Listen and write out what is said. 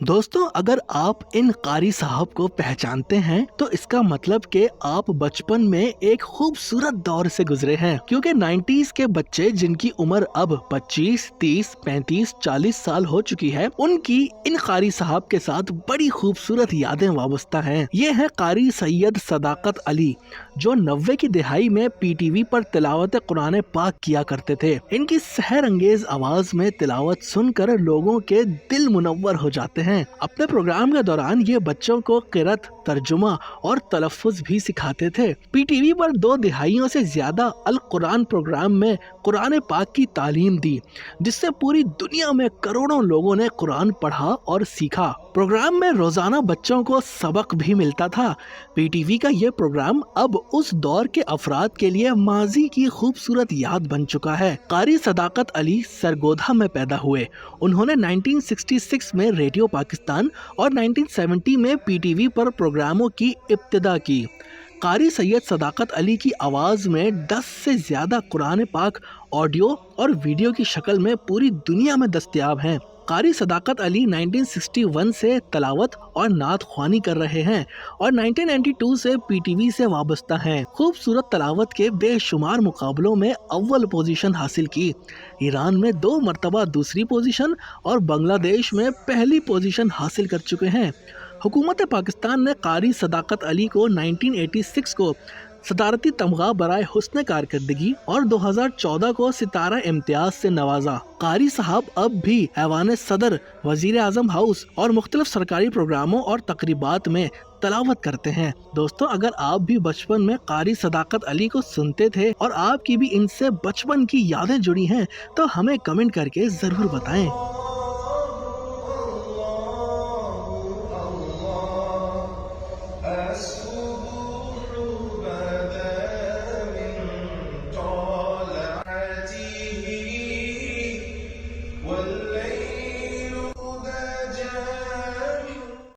दोस्तों, अगर आप इन कारी साहब को पहचानते हैं तो इसका मतलब कि आप बचपन में एक खूबसूरत दौर से गुजरे हैं, क्योंकि 90s के बच्चे जिनकी उम्र अब 25, 30, 35, 40 साल हो चुकी है, उनकी इन कारी साहब के साथ बड़ी खूबसूरत यादें वाबस्ता हैं। ये है कारी सैयद सदाकत अली, जो 90 की दिहाई में पीटीवी पर तिलावत कुरान पाक किया करते थे। इनकी सहर अंगेज आवाज में तिलावत सुनकर लोगों के दिल मुनव्वर हो जाते हैं। अपने प्रोग्राम के दौरान ये बच्चों को क़िरात, तर्जुमा और तलफ़्फ़ुज़ भी सिखाते थे। पीटीवी पर 2 दिहाइयों से ज्यादा अल कुरान प्रोग्राम में कुरान पाक की तालीम दी, जिससे पूरी दुनिया में करोड़ों लोगों ने कुरान पढ़ा और सीखा। प्रोग्राम में रोजाना बच्चों को सबक भी मिलता था। पीटीवी का ये प्रोग्राम अब उस दौर के अफराद के लिए माजी की खूबसूरत याद बन चुका है। कारी सदाकत अली सरगोधा में पैदा हुए। उन्होंने 1966 में रेडियो पाकिस्तान और 1970 में पीटीवी पर प्रोग्रामों की इब्तिदा की। कारी सैयद सदाकत अली की आवाज़ में 10 से ज़्यादा कुरान पाक ऑडियो और वीडियो की शक्ल में पूरी दुनिया में दस्तयाब हैं। कारी सदाकत अली 1961 से तलावत और नात ख्वानी कर रहे हैं और 1992 से पीटीवी से वाबस्ता हैं। खूबसूरत तलावत के बेशुमार मुकाबलों में अव्वल पोजीशन हासिल की। ईरान में 2 मरतबा दूसरी पोजीशन और बांग्लादेश में पहली पोजीशन हासिल कर चुके हैं। हुकूमत पाकिस्तान ने कारी सदाकत अली को 1986 को सदारती तमगा बराए हुस्न कारकर्दगी और 2014 को सितारा इम्तियाज से नवाजा। कारी साहब अब भी ऐवान सदर, वजीर आजम हाउस और मुख्तलिफ सरकारी प्रोग्रामों और तकरीबात में तलावत करते हैं। दोस्तों, अगर आप भी बचपन में कारी सदाकत अली को सुनते थे और आपकी भी इनसे बचपन की यादें जुड़ी हैं, तो हमें कमेंट करके जरूर बताएं। أسكن